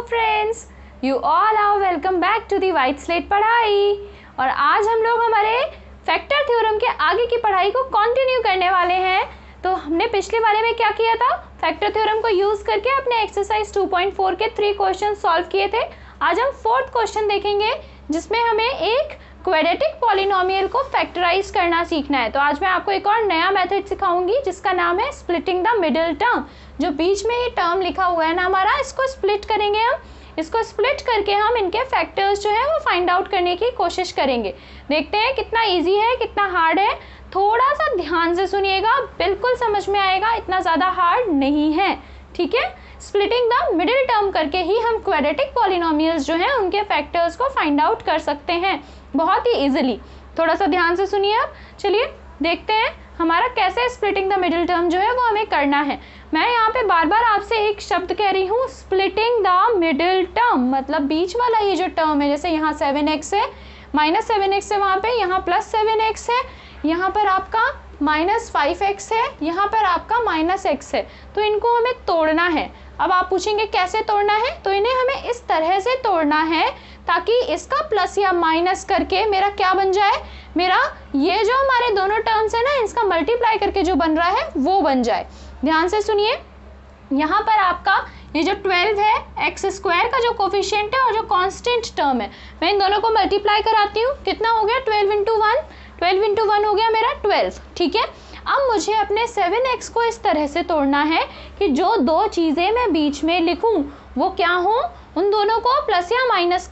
Friends, you all are welcome back to the white slate पढ़ाई। और आज हम लोग हमारे फैक्टर थ्योरम के आगे की पढ़ाई को कंटिन्यू करने वाले हैं। तो हमने पिछले वाले में क्या किया था, फैक्टर थ्योरम को यूज करके अपने एक्सरसाइज 2.4 के 3 क्वेश्चन सॉल्व किए थे। आज हम 4th क्वेश्चन देखेंगे जिसमें हमें एक क्वाड्रेटिक पॉलिनोमियल को फैक्टराइज करना सीखना है। तो आज मैं आपको एक और नया मेथड सिखाऊंगी जिसका नाम है स्प्लिटिंग द मिडिल टर्म। जो बीच में ही टर्म लिखा हुआ है ना हमारा, इसको स्प्लिट करेंगे हम। इसको स्प्लिट करके हम इनके फैक्टर्स जो है वो फाइंड आउट करने की कोशिश करेंगे। देखते हैं कितना इजी है कितना हार्ड है। थोड़ा सा ध्यान से सुनिएगा, बिल्कुल समझ में आएगा, इतना ज़्यादा हार्ड नहीं है। ठीक है, स्प्लिटिंग द मिडिल टर्म करके ही हम क्वाड्रेटिक पॉलिनोमियल्स जो हैं उनके फैक्टर्स को फाइंड आउट कर सकते हैं बहुत ही इजीली। थोड़ा सा ध्यान से सुनिए आप। चलिए देखते हैं हमारा कैसे स्प्लिटिंग द मिडिल टर्म जो है वो हमें करना है। मैं यहाँ पे बार बार आपसे एक शब्द कह रही हूँ, स्प्लिटिंग द मिडिल टर्म, मतलब बीच वाला ये जो टर्म है, जैसे यहाँ 7x है, -7x है वहाँ पे, यहाँ +7x है, यहाँ पर आपका -5x है, यहाँ पर आपका -x है। तो इनको हमें तोड़ना है। अब आप पूछेंगे कैसे तोड़ना है, तो इन्हें हमें इस तरह से तोड़ना है ताकि इसका प्लस या माइनस करके मेरा क्या बन जाए, मेरा ये जो हमारे दोनों टर्म्स है ना, इसका मल्टीप्लाई करके जो बन रहा है वो बन जाए। ध्यान से सुनिए, यहाँ पर आपका ये जो 12 है, x² का जो कोफिशिएंट है और जो कांस्टेंट टर्म है, मैं इन दोनों को मल्टीप्लाई कराती हूँ। कितना हो गया, 12 × 1, 12 × 1 हो गया मेरा 12। ठीक है, अब मुझे अपने 7x को इस तरह से तोड़ना है कि जो दो चीज़ें मैं बीच में लिखूं वो क्या हो, उन दोनों को प्लस या माइनस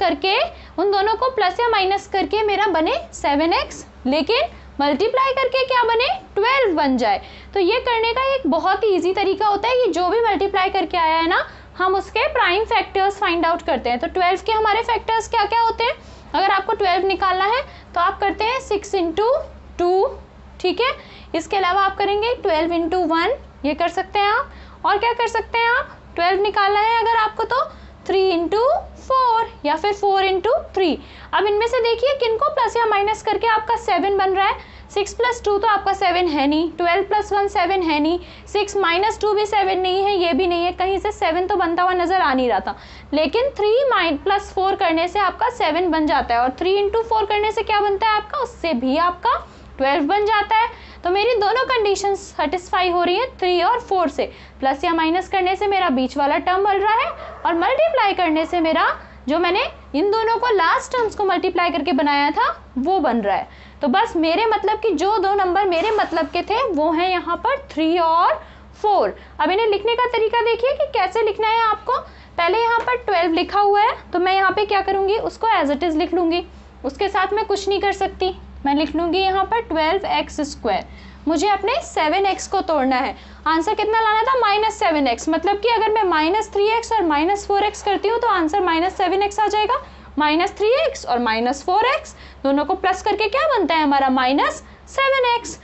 करके मेरा बने 7x, लेकिन मल्टीप्लाई करके क्या बने, 12 बन जाए। तो ये करने का एक बहुत ही ईजी तरीका होता है कि जो भी मल्टीप्लाई करके आया है ना, हम उसके प्राइम फैक्टर्स फाइंड आउट करते हैं। तो 12 के हमारे फैक्टर्स क्या क्या होते हैं, अगर आपको 12 निकालना है तो आप करते हैं 6 × 2। ठीक है, इसके अलावा आप करेंगे 12 × 1, ये कर सकते हैं आप। और क्या कर सकते हैं आप, 12 निकालना है अगर आपको तो 3 × 4 या फिर 4 × 3। अब इनमें से देखिए किनको प्लस या माइनस करके आपका 7 बन रहा है। 6 + 2 तो आपका 7 है नहीं, 12 + 1 7 है नहीं, 6 - 2 भी 7 नहीं है, ये भी नहीं है, कहीं से 7 तो बनता हुआ नजर आ नहीं रहा था। लेकिन 3 + 4 करने से आपका 7 बन जाता है, और 3 × 4 करने से क्या बनता है आपका, उससे भी आपका 12 बन जाता है। तो मेरी दोनों कंडीशंस सेटिस्फाई हो रही है 3 और 4 से। प्लस या माइनस करने से मेरा बीच वाला टर्म बन रहा है, और मल्टीप्लाई करने से मेरा जो मैंने इन दोनों को लास्ट टर्म्स को मल्टीप्लाई करके बनाया था वो बन रहा है। तो बस मेरे मतलब कि जो दो नंबर मेरे मतलब के थे वो हैं यहाँ पर 3 और 4। अब इन्हें लिखने का तरीका देखिए कि कैसे लिखना है आपको। पहले यहाँ पर 12 लिखा हुआ है, तो मैं यहाँ पे क्या करूँगी, उसको एज इट इज़ लिख लूँगी। उसके साथ मैं कुछ नहीं कर सकती, मैं लिख लूँगी यहाँ पर 12x²। मुझे अपने 7x को तोड़ना है। आंसर कितना लाना था, -7x। मतलब कि अगर मैं -3x और -4x करती हूँ तो आंसर -7x आ जाएगा। -3x और -4x दोनों को प्लस करके क्या बनता है हमारा, -7x।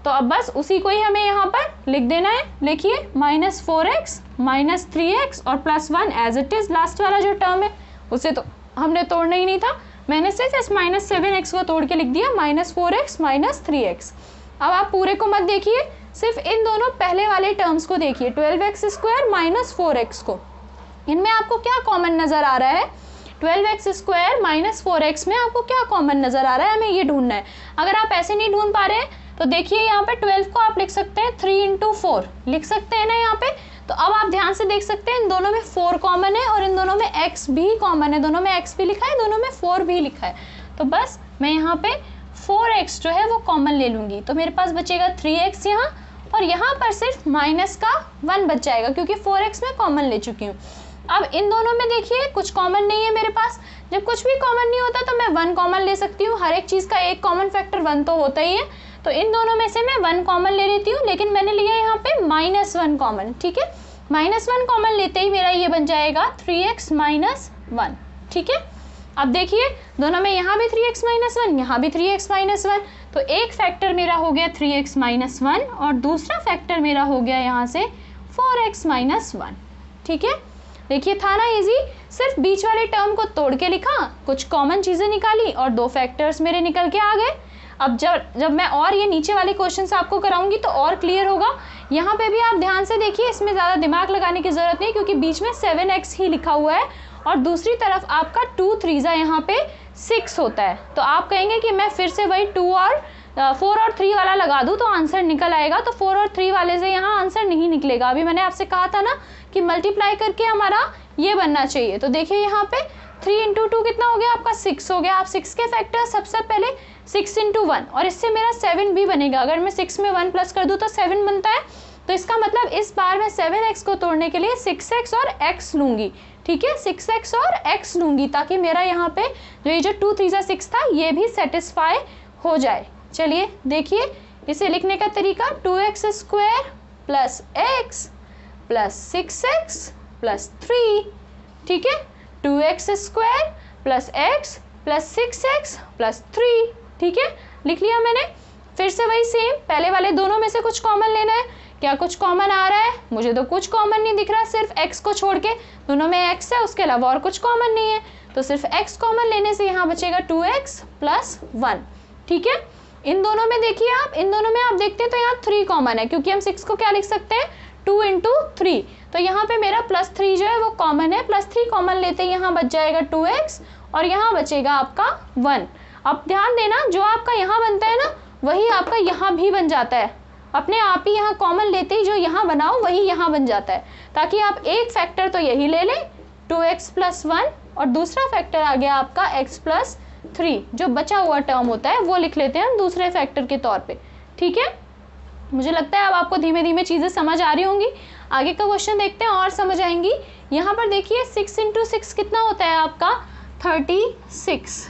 तो अब बस उसी को ही हमें यहाँ पर लिख देना है। लिखिए -4x, -3x और +1 एज इट इज़। लास्ट वाला जो टर्म है उसे तो हमने तोड़ना ही नहीं था, मैंने सिर्फ इस -7x को तोड़ के लिख दिया, -4x, -3x। अब आप पूरे को मत देखिए, सिर्फ इन दोनों पहले वाले टर्म्स को देखिए, 12x² -4x को। इनमें आपको क्या कॉमन नज़र आ रहा है, 12x² -4x में आपको क्या कॉमन नज़र आ रहा है, हमें ये ढूंढना है। अगर आप ऐसे नहीं ढूंढ पा रहे हैं तो देखिए यहाँ पे 12 को आप लिख सकते हैं 3 × 4 लिख सकते हैं ना यहाँ पे। तो अब आप ध्यान से देख सकते हैं इन दोनों में 4 कॉमन है और इन दोनों में x भी कॉमन है, दोनों में x भी लिखा है, दोनों में 4 भी लिखा है। तो बस मैं यहाँ पे 4x जो है वो कॉमन ले लूँगी, तो मेरे पास बचेगा 3x यहाँ, और यहाँ पर सिर्फ माइनस का 1 बच जाएगा क्योंकि 4x में कॉमन ले चुकी हूँ। अब इन दोनों में देखिए कुछ कॉमन नहीं है मेरे पास। जब कुछ भी कॉमन नहीं होता तो मैं 1 कॉमन ले सकती हूँ, हर एक चीज़ का एक कॉमन फैक्टर 1 तो होता ही है। तो इन दोनों में से मैं 1 कॉमन ले लेती हूँ, लेकिन मैंने लिया यहाँ पे -1 कॉमन। ठीक है, -1 कॉमन लेते ही मेरा ये बन जाएगा 3x - 1। ठीक है, अब देखिए दोनों में यहाँ भी 3x - 1, यहाँ भी 3x - 1, तो एक फैक्टर मेरा हो गया 3x - 1 और दूसरा फैक्टर मेरा हो गया यहाँ से 4x - 1। ठीक है, देखिए था ना इजी, सिर्फ बीच वाले टर्म को तोड़ के लिखा, कुछ कॉमन चीज़ें निकाली और दो फैक्टर्स मेरे निकल के आ गए। अब जब मैं और ये नीचे वाले क्वेश्चन आपको कराऊंगी तो और क्लियर होगा। यहाँ पे भी आप ध्यान से देखिए, इसमें ज़्यादा दिमाग लगाने की ज़रूरत नहीं क्योंकि बीच में 7x ही लिखा हुआ है और दूसरी तरफ आपका 2 3 यहाँ पे 6 होता है। तो आप कहेंगे कि मैं फिर से वही 4 और 3 वाला लगा दूं तो आंसर निकल आएगा, तो 4 और 3 वाले से यहाँ आंसर नहीं निकलेगा। अभी मैंने आपसे कहा था ना कि मल्टीप्लाई करके हमारा ये बनना चाहिए। तो देखिए यहाँ पे 3 इंटू 2 कितना हो गया आपका 6 हो गया। आप 6 के फैक्टर सबसे पहले 6 इंटू 1 और इससे मेरा 7 भी बनेगा। अगर मैं 6 में 1 प्लस कर दूँ तो 7 बनता है। तो इसका मतलब इस बार मैं 7x को तोड़ने के लिए 6x और x लूँगी, ठीक है, 6x और x लूँगी ताकि मेरा यहाँ पे जो ये जो 2 3 6 था ये भी सेटिस्फाई हो जाए। चलिए देखिए इसे लिखने का तरीका, 2x square plus x plus 6x plus 3, ठीक है, 2x square plus x plus 6x plus 3, ठीक है, लिख लिया मैंने। फिर से वही सेम, पहले वाले दोनों में से कुछ कॉमन लेना है। क्या कुछ कॉमन आ रहा है? मुझे तो कुछ कॉमन नहीं दिख रहा, सिर्फ x को छोड़ के, दोनों में x है, उसके अलावा और कुछ कॉमन नहीं है। तो सिर्फ x कॉमन लेने से यहाँ बचेगा 2x प्लस 1, ठीक है। इन दोनों में देखिए आप, इन दोनों में आप देखते हैं तो यहाँ 3 कॉमन है क्योंकि हम 6 को क्या लिख सकते हैं 2 इंटू 3। तो यहाँ पे मेरा प्लस 3 जो है वो कॉमन है, प्लस 3 कॉमन लेते ही यहाँ बच जाएगा 2x और यहाँ बचेगा आपका 1। अब ध्यान देना, जो आपका यहाँ बनता है ना वही आपका यहाँ भी बन जाता है। अपने आप ही यहाँ कॉमन लेते ही जो यहाँ बनाओ वही यहाँ बन जाता है, ताकि आप एक फैक्टर तो यही ले लें 2x प्लस 1 और दूसरा फैक्टर आ गया आपका x प्लस 3, जो बचा हुआ टर्म होता है वो लिख लेते हैं हम दूसरे फैक्टर के तौर पे, ठीक है। मुझे लगता है अब आपको धीमे धीमे चीज़ें समझ आ रही होंगी। आगे का क्वेश्चन देखते हैं और समझ आएंगी। यहाँ पर देखिए 6 इंटू 6 कितना होता है आपका 36।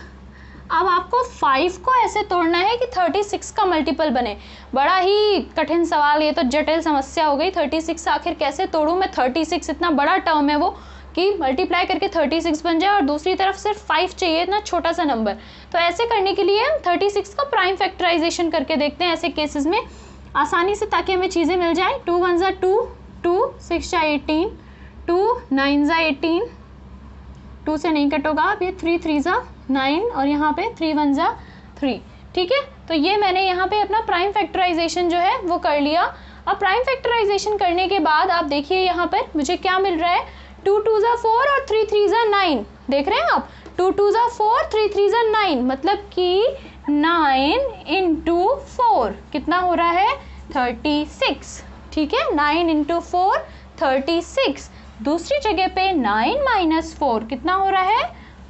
अब आपको 5 को ऐसे तोड़ना है कि 36 का मल्टीपल बने। बड़ा ही कठिन सवाल, ये तो जटिल समस्या हो गई। 36 आखिर कैसे तोड़ूं मैं? 36 इतना बड़ा टर्म है वो कि मल्टीप्लाई करके 36 बन जाए और दूसरी तरफ सिर्फ 5 चाहिए, इतना छोटा सा नंबर। तो ऐसे करने के लिए हम 36 का प्राइम फैक्टराइजेशन करके देखते हैं ऐसे केसेस में आसानी से, ताकि हमें चीज़ें मिल जाए। 2 1 ज़ा 2, 2 6 ज़ा 18, 2 9 ज़ा 18, 2 से नहीं कटोगा आप, ये 3 3 ज़ा 9 और यहाँ पे 3 1 ज़ा 3, ठीक है। तो ये मैंने यहाँ पे अपना प्राइम फैक्टराइजेशन जो है वो कर लिया। अब प्राइम फैक्टराइजेशन करने के बाद आप देखिए यहाँ पर मुझे क्या मिल रहा है, 2 2 ज़ा 4 और 3 3 ज़ा 9, देख रहे हैं आप, 2 2 ज़ा 4 3 3 ज़ा 9, मतलब कि 9 इंटू 4 कितना हो रहा है 36, ठीक है, 9 इंटू 4 36। दूसरी जगह पे 9 माइनस 4 कितना हो रहा है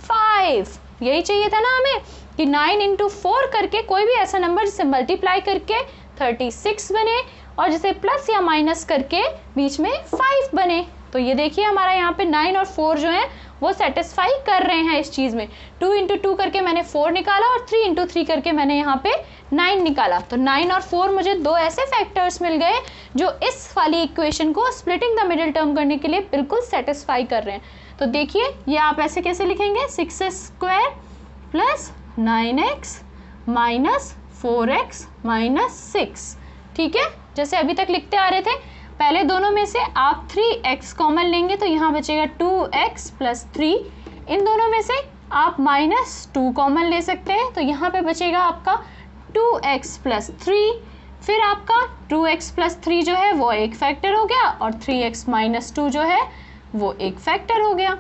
5। यही चाहिए था ना हमें कि 9 इंटू 4 करके कोई भी ऐसा नंबर जिसे मल्टीप्लाई करके 36 बने और जिसे प्लस या माइनस करके बीच में 5 बने। तो ये देखिए हमारा यहाँ पे 9 और 4 जो है वो सेटिस्फाई कर रहे हैं इस चीज़ में। 2 इंटू 2 करके मैंने 4 निकाला और 3 इंटू 3 करके मैंने यहाँ पे 9 निकाला। तो 9 और 4 मुझे दो ऐसे फैक्टर्स मिल गए जो इस वाली इक्वेशन को स्प्लिटिंग द मिडिल टर्म करने के लिए बिल्कुल सेटिस्फाई कर रहे हैं। तो देखिए ये आप ऐसे कैसे लिखेंगे, 6 square plus 9x minus 4x minus 6, ठीक है, जैसे अभी तक लिखते आ रहे थे। पहले दोनों में से आप 3x कॉमन लेंगे तो यहाँ बचेगा 2x प्लस 3। इन दोनों में से आप -2 कॉमन ले सकते हैं तो यहाँ पे बचेगा आपका 2x प्लस 3। फिर आपका 2x प्लस 3 जो है वो एक फैक्टर हो गया और 3x माइनस 2 जो है वो एक फैक्टर हो गया।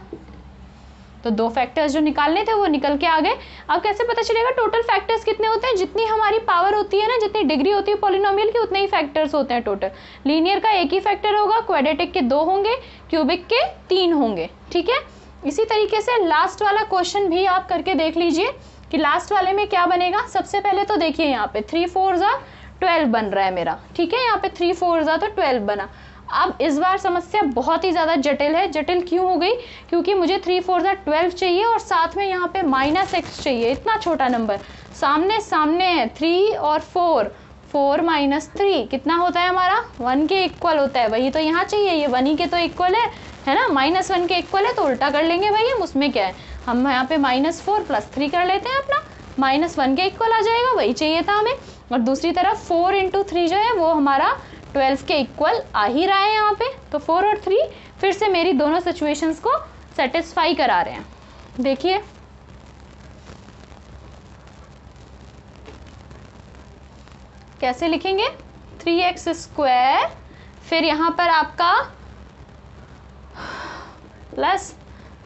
तो दो फैक्टर्स जो निकालने थे वो निकल के आ गए। अब कैसे पता चलेगा टोटल फैक्टर्स कितने होते हैं? जितनी हमारी पावर होती है ना, जितनी डिग्री होती है पॉलिनोमियल की, उतने ही फैक्टर्स होते हैं टोटल। लीनियर का एक ही फैक्टर होगा, क्वाड्रेटिक के 2 होंगे, क्यूबिक के 3 होंगे, ठीक है। इसी तरीके से लास्ट वाला क्वेश्चन भी आप करके देख लीजिए कि लास्ट वाले में क्या बनेगा। सबसे पहले तो देखिए यहाँ पे 3 4 ज़ा 12 बन रहा है मेरा, ठीक है, यहाँ पे 3 4 ज़ा तो 12 बना। अब इस बार समस्या बहुत ही ज़्यादा जटिल है। जटिल क्यों हो गई? क्योंकि मुझे 3 4 ज़ा 12 चाहिए और साथ में यहाँ पे -x चाहिए। इतना छोटा नंबर सामने सामने है, 3 और 4, 4 माइनस 3 कितना होता है हमारा 1 के इक्वल होता है। वही तो यहाँ चाहिए, ये 1 ही के तो इक्वल है ना, -1 के इक्वल है तो उल्टा कर लेंगे भाई हम, उसमें क्या है। हम यहाँ पे -4 प्लस 3 कर लेते हैं, अपना -1 के इक्वल आ जाएगा, वही चाहिए था हमें। और दूसरी तरफ 4 इंटू 3 जो है वो हमारा 12 के इक्वल आ ही रहा है यहाँ पे। तो 4 और 3 फिर से मेरी दोनों सिचुएशंस को सेटिस्फाई करा रहे हैं। देखिए 4 और 3 फिर से मेरी दोनों सिचुएशंस को सेटिस्फाई करा रहे हैं। 4 और 3 फिर से मेरी दोनों सिचुएशंस को सेटिस्फाई करा रहे हैं। देखिए 4 और 3 फिर से मेरी दोनों सिचुएशंस को सेटिस्फाई करा रहे हैं। कैसे लिखेंगे, 3x स्क्वायर, फिर यहाँ पर आपका plus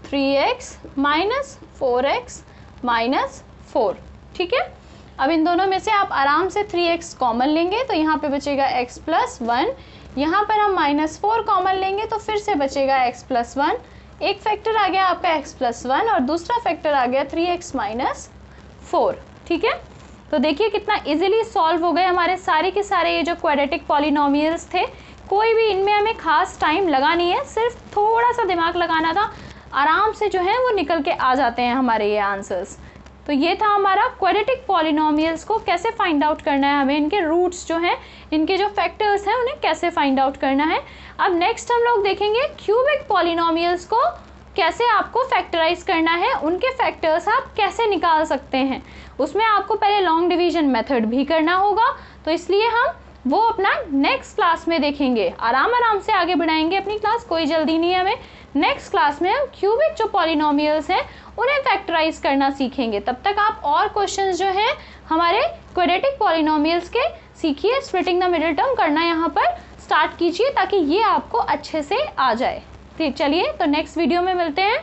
3x minus 4x minus 4, ठीक है। अब इन दोनों में से आप आराम से 3x कॉमन लेंगे तो यहाँ पे बचेगा x प्लस 1, यहाँ पर हम माइनस 4 कॉमन लेंगे तो फिर से बचेगा x प्लस 1, एक फैक्टर आ गया आपका x प्लस 1 और दूसरा फैक्टर आ गया 3x माइनस 4, ठीक है। तो देखिए कितना इजीली सॉल्व हो गए हमारे सारे के सारे ये जो क्वाड्रेटिक पॉलिनोमियल्स थे। कोई भी इनमें हमें खास टाइम लगा नहीं है, सिर्फ थोड़ा सा दिमाग लगाना था, आराम से जो है वो निकल के आ जाते हैं हमारे ये आंसर्स। तो ये था हमारा क्वाड्रेटिक पॉलिनोमियल्स को कैसे फाइंड आउट करना है, हमें इनके रूट्स जो हैं, इनके जो फैक्टर्स हैं उन्हें कैसे फाइंड आउट करना है। अब नेक्स्ट हम लोग देखेंगे क्यूबिक पॉलिनोमियल्स को कैसे आपको फैक्टराइज करना है, उनके फैक्टर्स आप कैसे निकाल सकते हैं। उसमें आपको पहले लॉन्ग डिवीजन मेथड भी करना होगा, तो इसलिए हम वो अपना नेक्स्ट क्लास में देखेंगे। आराम से आगे बढ़ाएंगे अपनी क्लास, कोई जल्दी नहीं है हमें। नेक्स्ट क्लास में हम क्यूबिक जो पॉलिनोमियल्स हैं उन्हें फैक्टराइज करना सीखेंगे। तब तक आप और क्वेश्चंस जो हैं हमारे क्वाड्रेटिक पॉलिनोमियल्स के सीखिए, स्प्लिटिंग द मिडिल टर्म करना यहाँ पर स्टार्ट कीजिए ताकि ये आपको अच्छे से आ जाए। ठीक, चलिए तो नेक्स्ट वीडियो में मिलते हैं।